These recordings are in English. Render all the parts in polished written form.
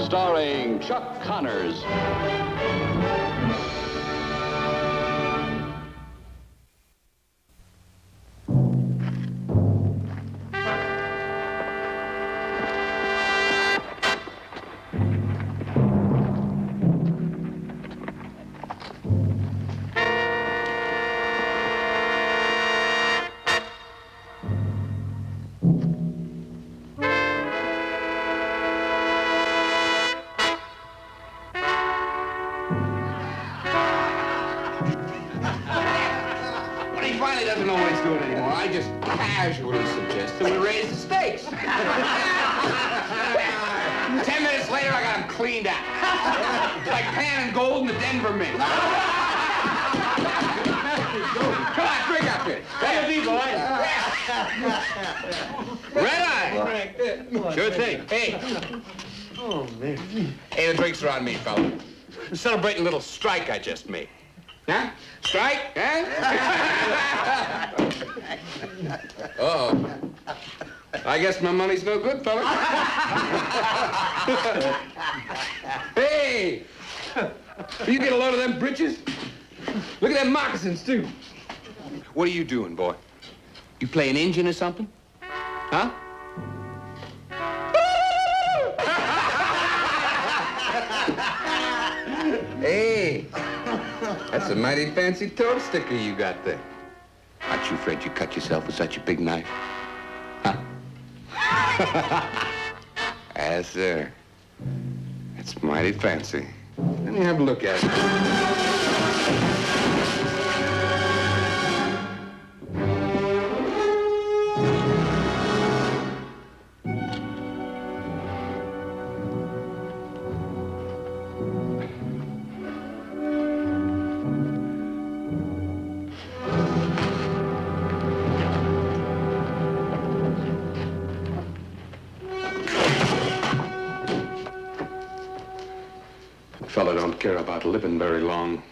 starring Chuck Connors. Doesn't always do it anymore. I just casually suggest that we raise the stakes. 10 minutes later, I got him cleaned out. It's like panning gold in the Denver Mint. Come on, drink up here. That'll be, boy. Red eye. Sure thing. Hey. Oh, man. Hey, the drinks are on me, fella. I'm celebrating a little strike I just made. Huh? Strike? Huh? Uh-oh. I guess my money's no good, fella. Hey! You get a load of them britches? Look at them moccasins, too. What are you doing, boy? You playing Injun or something? Huh? Hey! That's a mighty fancy toad sticker you got there. Aren't you afraid you cut yourself with such a big knife? Huh? Yes, sir. That's mighty fancy. Let me have a look at it. Fella don't care about living very long.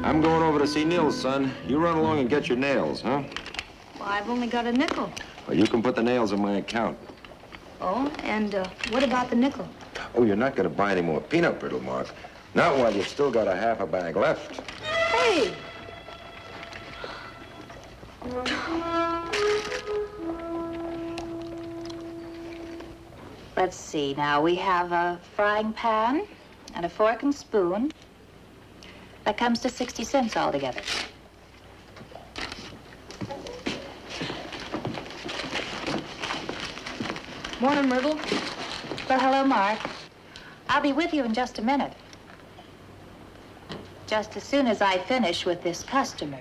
I'm going over to see Nils, son. You run along and get your nails, huh? Well, I've only got a nickel. Well, you can put the nails in my account. Oh, and what about the nickel? Oh, you're not going to buy any more peanut brittle, Mark. Not while you've still got a half a bag left. Hey! Let's see now. We have a frying pan and a fork and spoon. That comes to 60 cents altogether. Morning, Myrtle. Well, hello, Mark. I'll be with you in just a minute. Just as soon as I finish with this customer.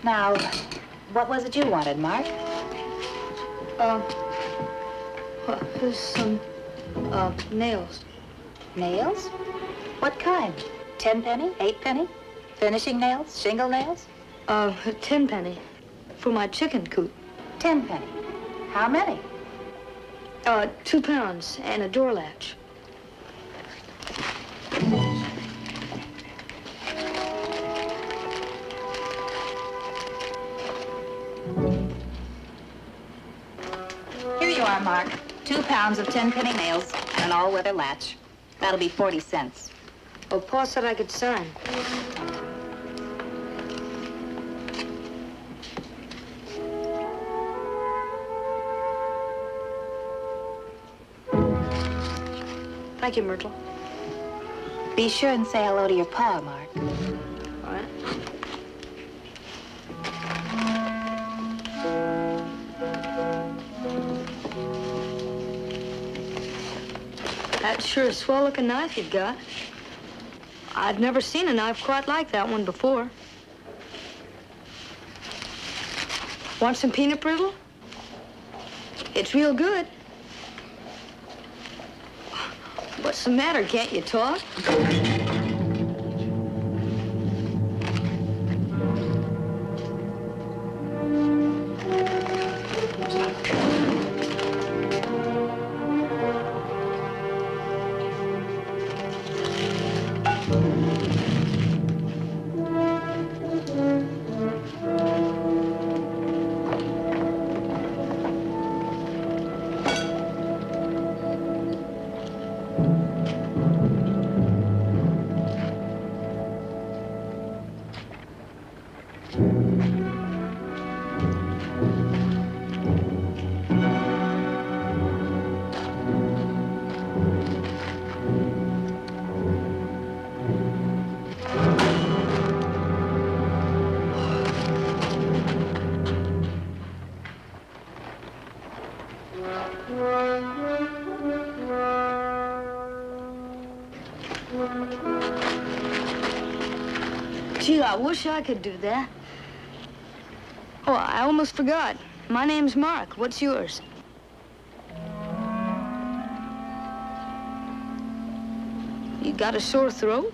Now, what was it you wanted, Mark? Here's some, nails. Nails? What kind? 10 penny? 8 penny? Finishing nails? Shingle nails? 10 penny for my chicken coop. 10 penny. How many? 2 pounds and a door latch. Here you are, Mark. 2 pounds of 10 penny nails and an all-weather latch. That'll be 40 cents. Oh, Pa said I could sign. Thank you, Myrtle. Be sure and say hello to your pa, Mark. All right. That's sure a swell-looking knife you've got. I've never seen a knife quite like that one before. Want some peanut brittle? It's real good. What's the matter? Can't you talk? Gee, I wish I could do that. Oh, I almost forgot. My name's Mark. What's yours? You got a sore throat?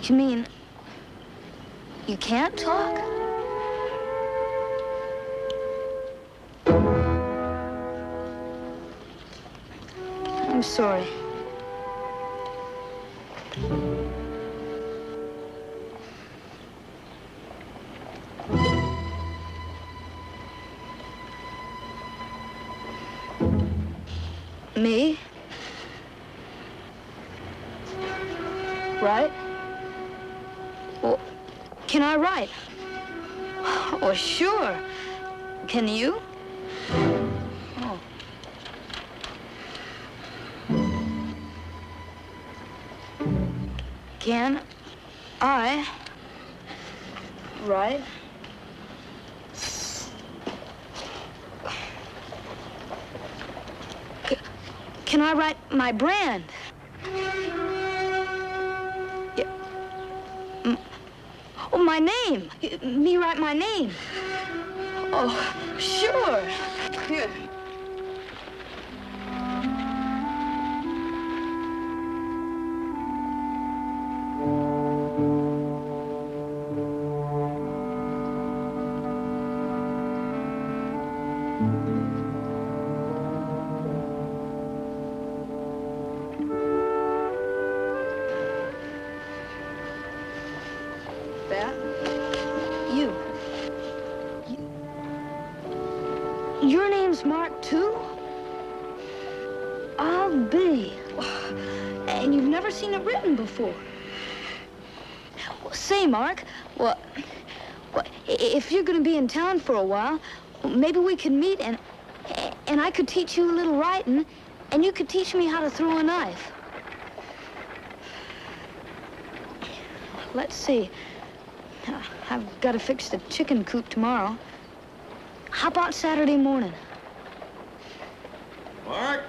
You mean you can't talk? I'm sorry. Me? Right? Well, can I write? Oh, sure. Can you? Oh. Can I write? Can I write my brand? Yeah. Oh, my name. Me write my name. Oh, sure. Here. Your name's Mark, too? I'll be. And you've never seen it written before. Well, say, Mark, well, if you're going to be in town for a while, maybe we could meet and I could teach you a little writing, and you could teach me how to throw a knife. Let's see. I've got to fix the chicken coop tomorrow. How about Saturday morning? Mark?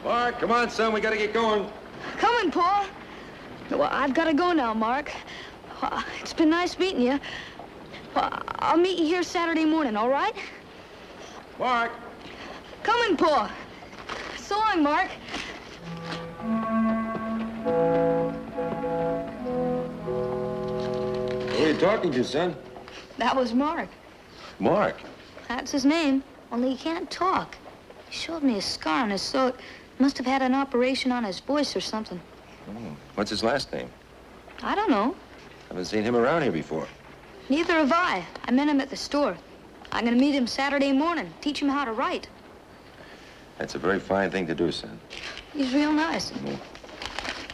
Mark, come on, son. We got to get going. Coming, Paul. Well, I've got to go now, Mark. It's been nice meeting you. Well, I'll meet you here Saturday morning, all right? Mark? Coming, Paul. So long, Mark. Who are you talking to, son? That was Mark. Mark? That's his name, only he can't talk. He showed me a scar on his throat. Must have had an operation on his voice or something. Oh, what's his last name? I don't know. Haven't seen him around here before. Neither have I. I met him at the store. I'm going to meet him Saturday morning, teach him how to write. That's a very fine thing to do, son. He's real nice. Mm-hmm.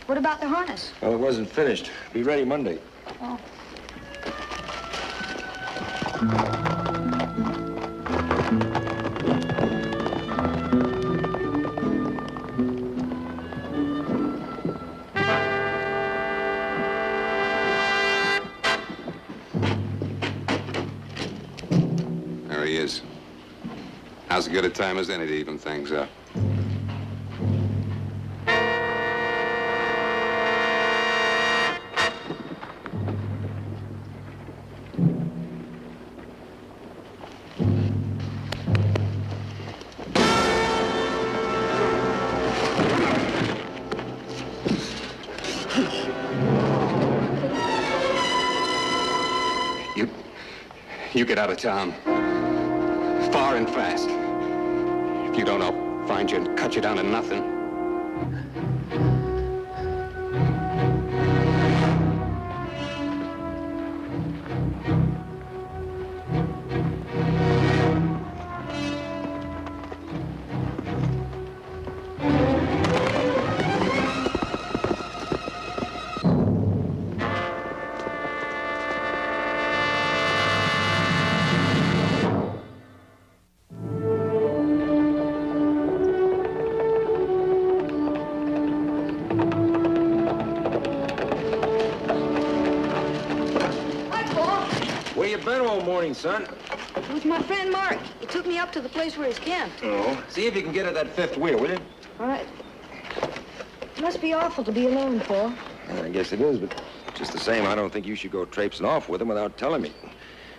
What about the harness? Well, it wasn't finished. Be ready Monday. Oh. There he is. How's as good a time as any to even things up? You get out of town. Far and fast. If you don't, I'll find you and cut you down to nothing. Son. It was my friend Mark. He took me up to the place where he's camped. Oh. See if you can get at that fifth wheel, will you? All right. It must be awful to be alone, Paul. I guess it is, but just the same, I don't think you should go traipsing off with him without telling me.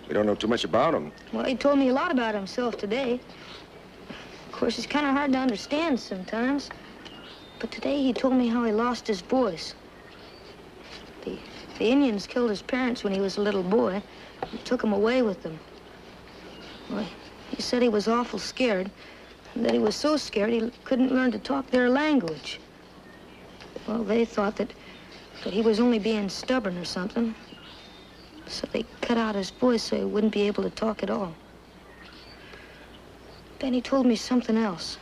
We don't know too much about him. Well, he told me a lot about himself today. Of course, it's kind of hard to understand sometimes. But today he told me how he lost his voice. The Indians killed his parents when he was a little boy. And took him away with them. Well, he said he was awful scared, and that he was so scared he couldn't learn to talk their language. Well, they thought that he was only being stubborn or something. So they cut out his voice so he wouldn't be able to talk at all. Then he told me something else.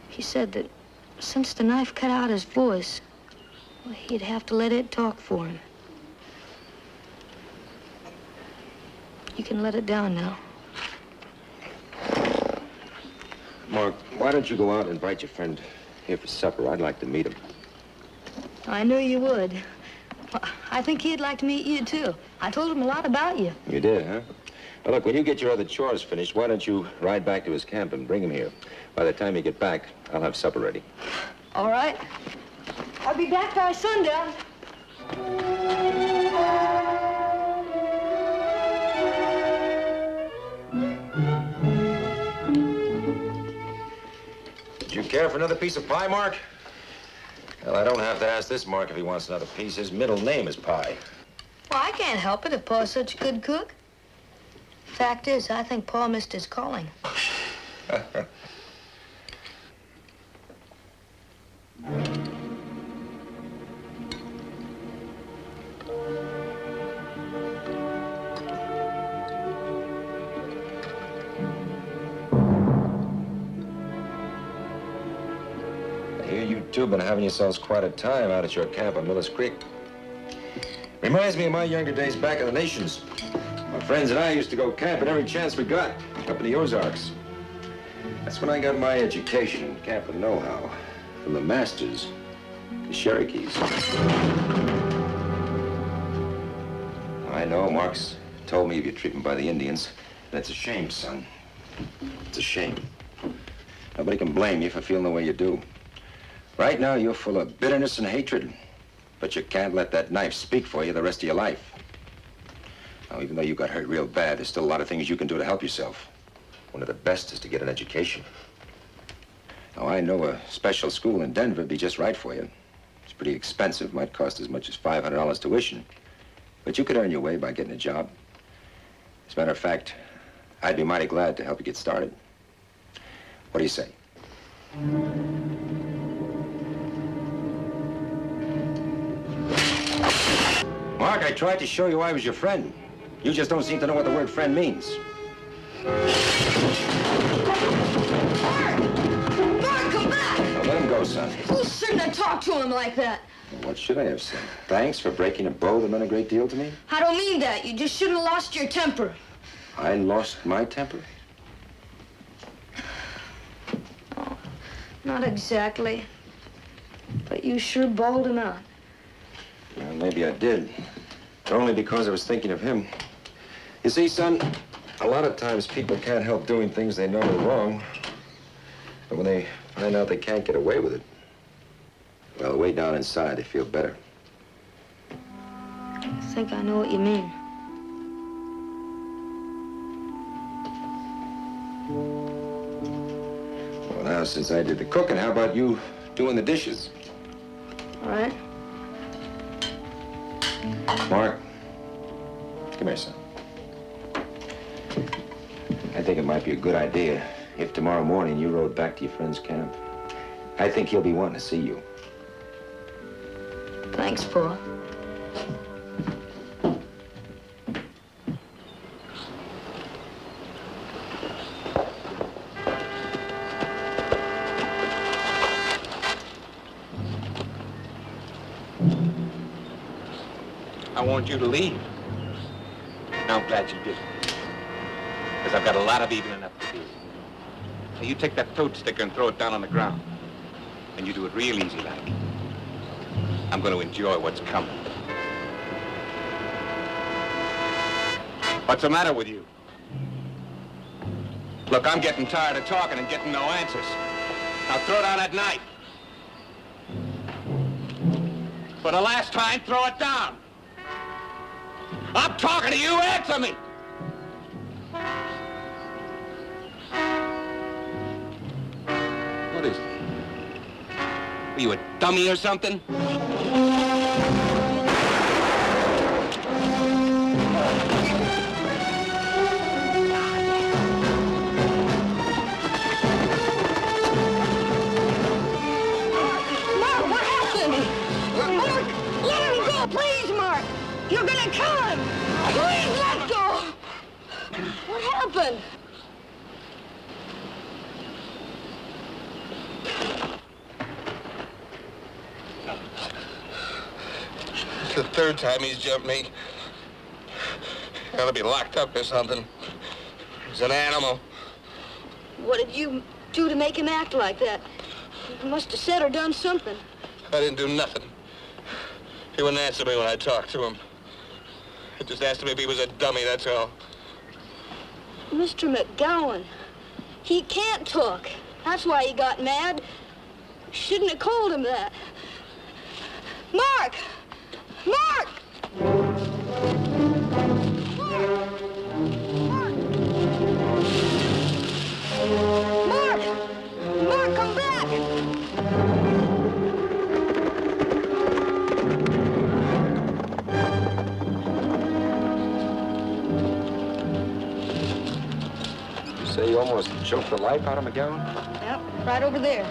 He said that since the knife cut out his voice, well, he'd have to let it talk for him. You can let it down now. Mark, why don't you go out and invite your friend here for supper? I'd like to meet him. I knew you would. Well, I think he'd like to meet you, too. I told him a lot about you. You did, huh? Well, look, when you get your other chores finished, why don't you ride back to his camp and bring him here? By the time you get back, I'll have supper ready. All right. I'll be back by sundown. You care for another piece of pie, Mark? Well, I don't have to ask this Mark if he wants another piece. His middle name is Pie. Well, I can't help it if Pa's such a good cook. Fact is, I think Pa missed his calling. You've been having yourselves quite a time out at your camp on Miller's Creek. Reminds me of my younger days back in the Nations. My friends and I used to go camping every chance we got up in the Ozarks. That's when I got my education in camping know-how from the masters, the Cherokees. I know Mark's told me of your treatment by the Indians. That's a shame, son. It's a shame. Nobody can blame you for feeling the way you do. Right now, you're full of bitterness and hatred, but you can't let that knife speak for you the rest of your life. Now, even though you got hurt real bad, there's still a lot of things you can do to help yourself. One of the best is to get an education. Now, I know a special school in Denver would be just right for you. It's pretty expensive, might cost as much as $500 tuition, but you could earn your way by getting a job. As a matter of fact, I'd be mighty glad to help you get started. What do you say? Mark, I tried to show you I was your friend. You just don't seem to know what the word friend means. Mark! Mark, come back! Now, let him go, son. You shouldn't have talked to him like that. Well, what should I have said? Thanks for breaking a bow that meant a great deal to me? I don't mean that. You just shouldn't have lost your temper. I lost my temper? Oh, not exactly. But you sure bawled him out. Well, maybe I did. But only because I was thinking of him. You see, son, a lot of times people can't help doing things they know are wrong. But when they find out they can't get away with it, well, way down inside, they feel better. I think I know what you mean. Well, now, since I did the cooking, how about you doing the dishes? All right. Mark, come here, son. I think it might be a good idea if tomorrow morning you rode back to your friend's camp. I think he'll be wanting to see you. Thanks, Pa. I wanted you to leave. Now I'm glad you did. Because I've got a lot of evening up to do. Now you take that toad sticker and throw it down on the ground. And you do it real easy like. I'm going to enjoy what's coming. What's the matter with you? Look, I'm getting tired of talking and getting no answers. Now throw down that knife. For the last time, throw it down. I'm talking to you, answer me! What is it? Are you a dummy or something? You're gonna kill him! Please let go! What happened? It's the third time he's jumped me. He ought to be locked up or something. He's an animal. What did you do to make him act like that? You must have said or done something. I didn't do nothing. He wouldn't answer me when I talked to him. He just asked him if he was a dummy, that's all. Mr. McGowan, he can't talk. That's why he got mad. Shouldn't have called him that. Mark! Mark! Mark! Mark, come back! Say you almost choked the life out of McGowan? Yep, right over there.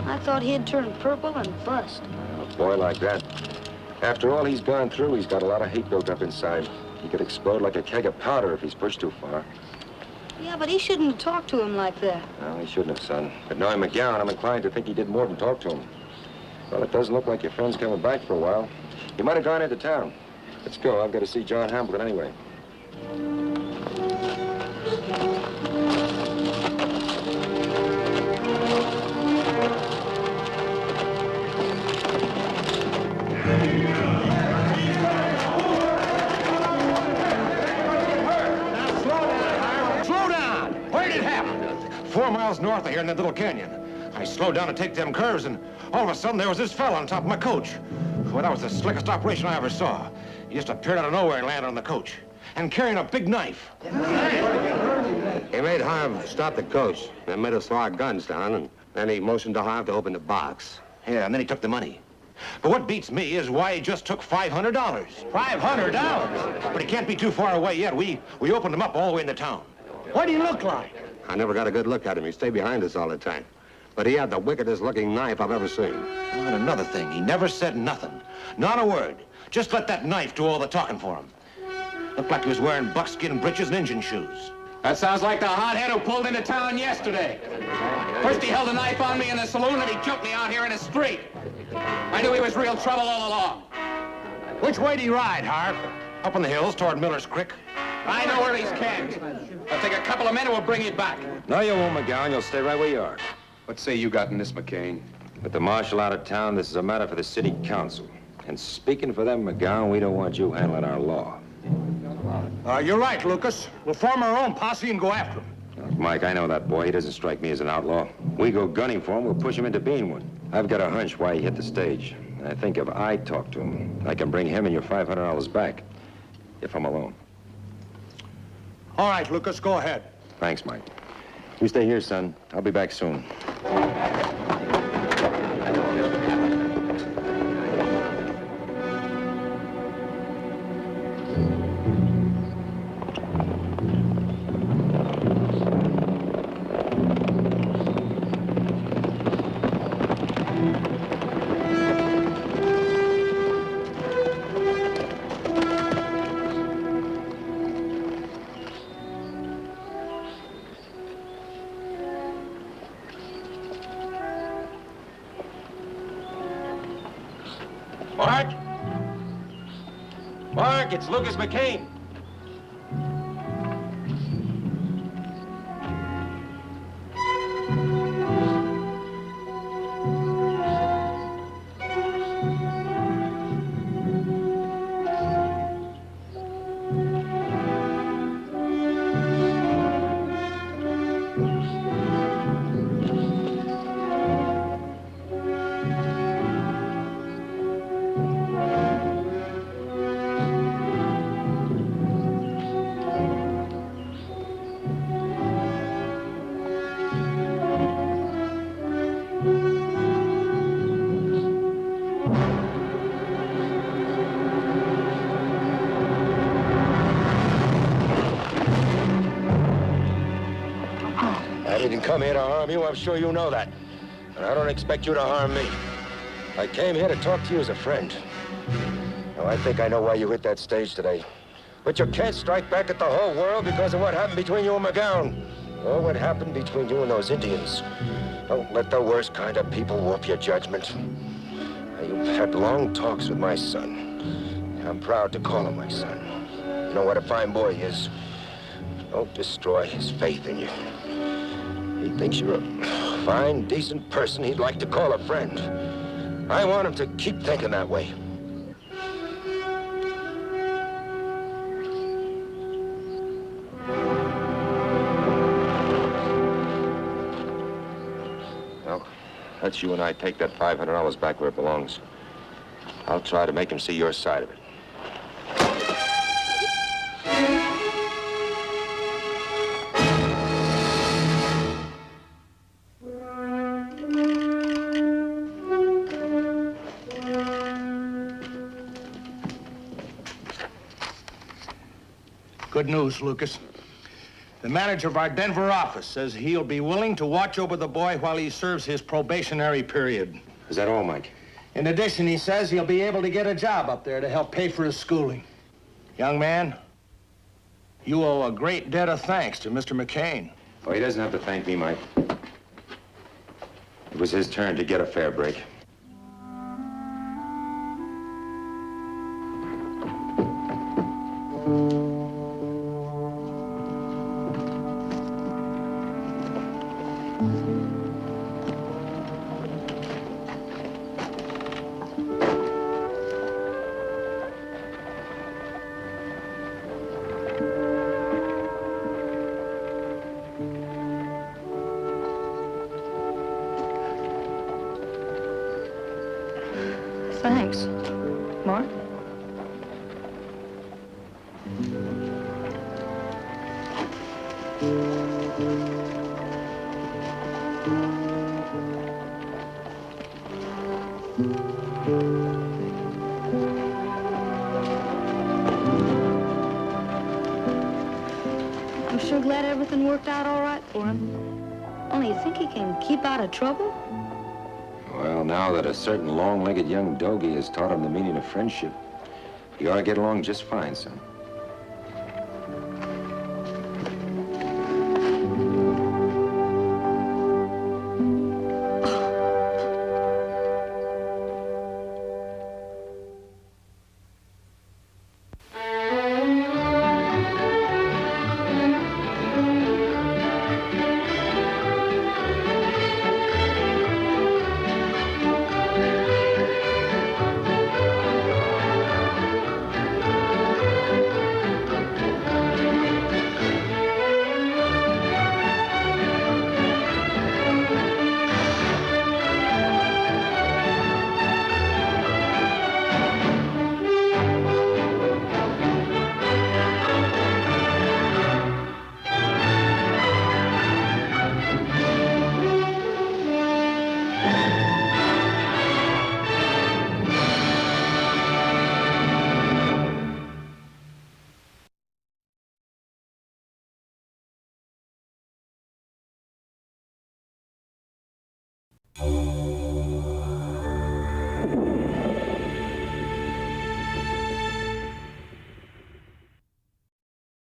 I thought he'd turn purple and bust. A boy like that. After all he's gone through, he's got a lot of hate built up inside. He could explode like a keg of powder if he's pushed too far. Yeah, but he shouldn't have talked to him like that. No, he shouldn't have, son. But knowing McGowan, I'm inclined to think he did more than talk to him. Well, it doesn't look like your friend's coming back for a while. He might have gone into town. Let's go. I've got to see John Hamilton anyway. Slow down! Where did it happen? 4 miles north of here in that little canyon. I slowed down to take them curves, and all of a sudden there was this fella on top of my coach. Well, that was the slickest operation I ever saw. He just appeared out of nowhere and landed on the coach, and carrying a big knife. He made Harv stop the coach, then made us throw our guns down, and then he motioned to Harv to open the box. Yeah, and then he took the money. But what beats me is why he just took $500. $500? But he can't be too far away yet. We opened him up all the way into town. What do you look like? I never got a good look at him. He stayed behind us all the time. But he had the wickedest looking knife I've ever seen. Oh, and another thing, he never said nothing. Not a word. Just let that knife do all the talking for him. Looked like he was wearing buckskin breeches and Injun shoes. That sounds like the hothead who pulled into town yesterday. First he held a knife on me in the saloon, and he jumped me out here in the street. I knew he was real trouble all along. Which way do you ride, Harv? Up in the hills toward Miller's Creek. I know where he's camped. I'll take a couple of men and we'll bring you back. No, you won't, McGowan. You'll stay right where you are. What say you got in this, McCain? With the marshal out of town, this is a matter for the city council. And speaking for them, McGowan, we don't want you handling our law. You're right, Lucas. We'll form our own posse and go after him. Look, Mike, I know that boy. He doesn't strike me as an outlaw. We go gunning for him, we'll push him into being one. I've got a hunch why he hit the stage. And I think if I talk to him, I can bring him and your $500 back. If I'm alone. All right, Lucas, go ahead. Thanks, Mike. You stay here, son. I'll be back soon. Mark, it's Lucas McCain. I didn't come here to harm you. I'm sure you know that. And I don't expect you to harm me. I came here to talk to you as a friend. Now, I think I know why you hit that stage today. But you can't strike back at the whole world because of what happened between you and McCain. Or what happened between you and those Indians. Don't let the worst kind of people warp your judgment. Now, you've had long talks with my son. I'm proud to call him my son. You know what a fine boy he is. Don't destroy his faith in you. He thinks you're a fine, decent person he'd like to call a friend. I want him to keep thinking that way. Well, let's you and I take that $500 back where it belongs. I'll try to make him see your side of it. Good news, Lucas. The manager of our Denver office says he'll be willing to watch over the boy while he serves his probationary period. Is that all, Mike? In addition, he says he'll be able to get a job up there to help pay for his schooling. Young man, you owe a great debt of thanks to Mr. McCain. Oh, he doesn't have to thank me, Mike. It was his turn to get a fair break. Thanks. Mark? I'm sure glad everything worked out all right for him. Only you think he can keep out of trouble? Well, now that a certain long-legged young dogie has taught him the meaning of friendship, he ought to get along just fine, son.